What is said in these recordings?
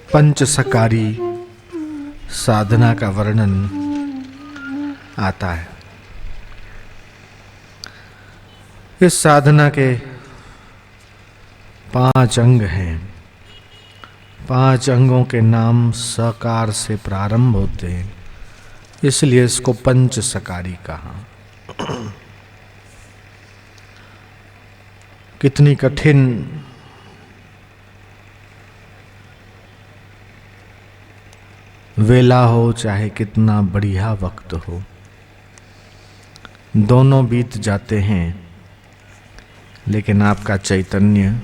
पंचसकारी साधना का वर्णन आता है। इस साधना के 5 अंग हैं। 5 अंगों के नाम सकार से प्रारंभ होते हैं, इसलिए इसको पंचसकारी कहा। कितनी कठिन वेला हो, चाहे कितना बढ़िया वक्त हो, दोनों बीत जाते हैं, लेकिन आपका चैतन्य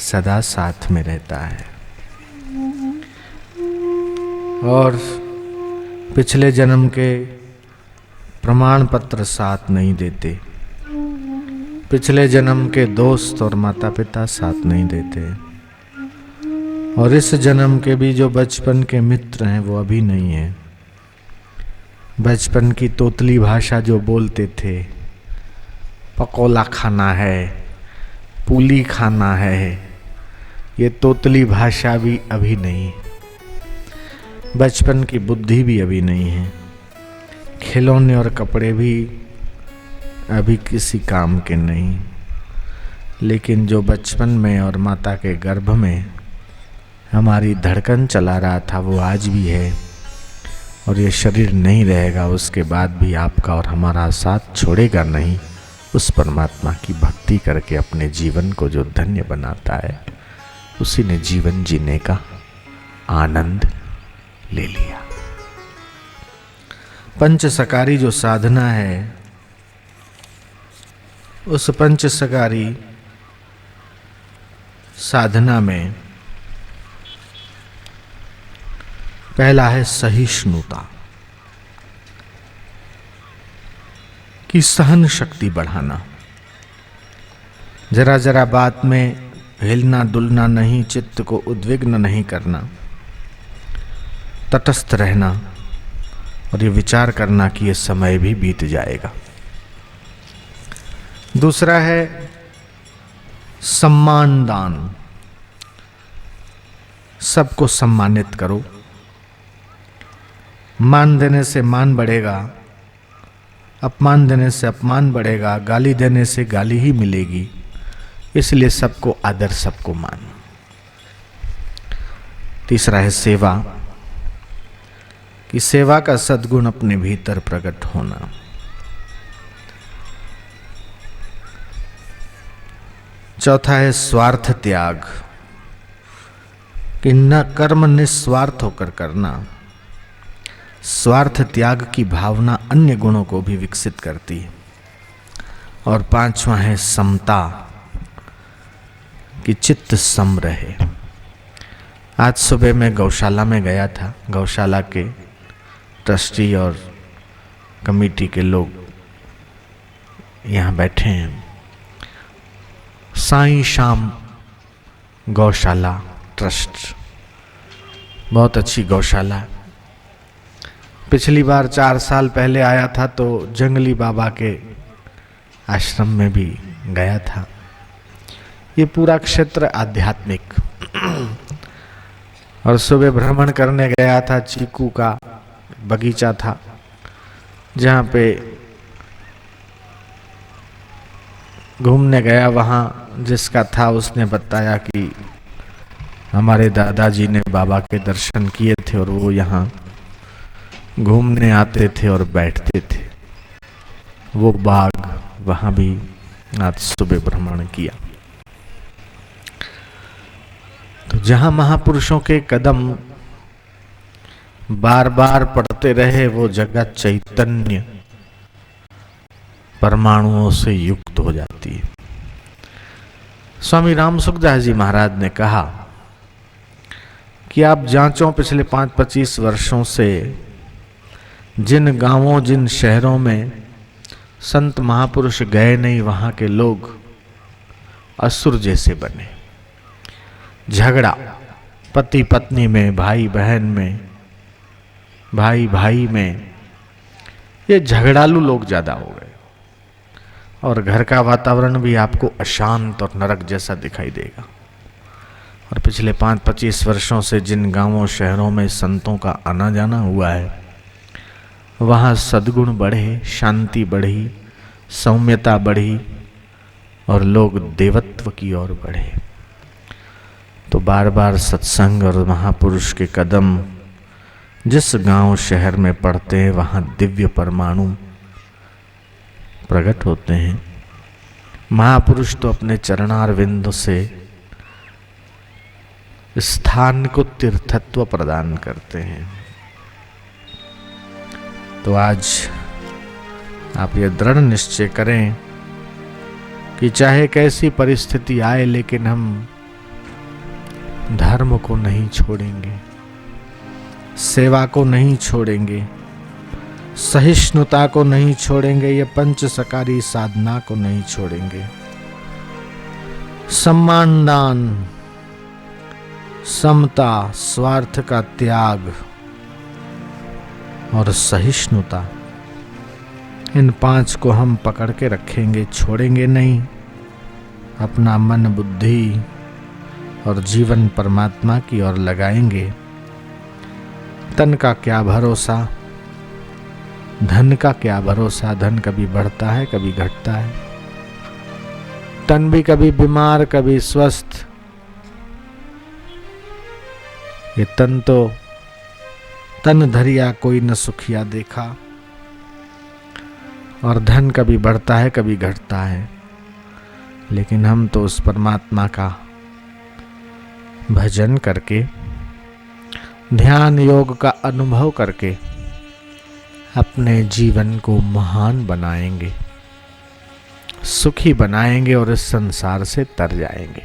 सदा साथ में रहता है। और पिछले जन्म के प्रमाण पत्र साथ नहीं देते, पिछले जन्म के दोस्त और माता पिता साथ नहीं देते, और इस जन्म के भी जो बचपन के मित्र हैं वो अभी नहीं हैं। बचपन की तोतली भाषा जो बोलते थे, पकोला खाना है, पूली खाना है, ये तोतली भाषा भी अभी नहीं। बचपन की बुद्धि भी अभी नहीं है। खिलौने और कपड़े भी अभी किसी काम के नहीं। लेकिन जो बचपन में और माता के गर्भ में हमारी धड़कन चला रहा था वो आज भी है, और ये शरीर नहीं रहेगा उसके बाद भी आपका और हमारा साथ छोड़ेगा नहीं। उस परमात्मा की भक्ति करके अपने जीवन को जो धन्य बनाता है, उसी ने जीवन जीने का आनंद ले लिया। पंचसकारी जो साधना है, उस पंचसकारी साधना में पहला है सहिष्णुता, कि सहन शक्ति बढ़ाना। जरा जरा बात में हिलना डुलना नहीं, चित्त को उद्विग्न नहीं करना, तटस्थ रहना और ये विचार करना कि ये समय भी बीत जाएगा। दूसरा है सम्मान दान, सबको सम्मानित करो। मान देने से मान बढ़ेगा, अपमान देने से अपमान बढ़ेगा, गाली देने से गाली ही मिलेगी, इसलिए सबको आदर, सबको मान। तीसरा है सेवा, कि सेवा का सद्गुण अपने भीतर प्रकट होना। चौथा है स्वार्थ त्याग, कि न कर्म निस्वार्थ होकर करना। स्वार्थ त्याग की भावना अन्य गुणों को भी विकसित करती है। और 5वां है समता, कि चित्त सम रहे। आज सुबह मैं गौशाला में गया था। गौशाला के ट्रस्टी और कमेटी के लोग यहाँ बैठे हैं। साईं शाम गौशाला ट्रस्ट, बहुत अच्छी गौशाला। पिछली बार 4 साल पहले आया था तो जंगली बाबा के आश्रम में भी गया था। ये पूरा क्षेत्र आध्यात्मिक। और सुबह भ्रमण करने गया था, चीकू का बगीचा था जहाँ पे घूमने गया। वहाँ जिसका था उसने बताया कि हमारे दादाजी ने बाबा के दर्शन किए थे और वो यहाँ घूमने आते थे और बैठते थे। वो बाग वहाँ भी आज सुबह भ्रमण किया। तो जहाँ महापुरुषों के कदम बार बार पड़ते रहे, वो जगह चैतन्य परमाणुओं से युक्त हो जाती है। स्वामी राम सुखदास जी महाराज ने कहा कि आप जांचो पिछले 5-25 वर्षों से जिन गांवों, जिन शहरों में संत महापुरुष गए नहीं, वहां के लोग असुर जैसे बने। झगड़ा पति पत्नी में, भाई बहन में, भाई भाई में, ये झगड़ालू लोग ज्यादा हो गए। और घर का वातावरण भी आपको अशांत और नरक जैसा दिखाई देगा। और पिछले 5-25 वर्षों से जिन गांवों शहरों में संतों का आना जाना हुआ है, वहाँ सद्गुण बढ़े, शांति बढ़ी, सौम्यता बढ़ी और लोग देवत्व की ओर बढ़े। तो बार बार सत्संग और महापुरुष के कदम जिस गांव शहर में पड़ते हैं, वहाँ दिव्य परमाणु प्रकट होते हैं। महापुरुष तो अपने चरणारविंद से स्थान को तीर्थत्व प्रदान करते हैं। तो आज आप ये दृढ़ निश्चय करें कि चाहे कैसी परिस्थिति आए, लेकिन हम धर्म को नहीं छोड़ेंगे, सेवा को नहीं छोड़ेंगे, सहिष्णुता को नहीं छोड़ेंगे, ये पंचसकारी साधना को नहीं छोड़ेंगे। सम्मान दान, समता, स्वार्थ का त्याग और सहिष्णुता, इन 5 को हम पकड़ के रखेंगे, छोड़ेंगे नहीं। अपना मन, बुद्धि और जीवन परमात्मा की ओर लगाएंगे। तन का क्या भरोसा, धन का क्या भरोसा। धन कभी बढ़ता है, कभी घटता है। तन भी कभी बीमार, कभी स्वस्थ। ये तन तो तन धरिया कोई न सुखिया देखा। और धन कभी बढ़ता है, कभी घटता है, लेकिन हम तो उस परमात्मा का भजन करके, ध्यान योग का अनुभव करके अपने जीवन को महान बनाएंगे, सुखी बनाएंगे और इस संसार से तर जाएंगे।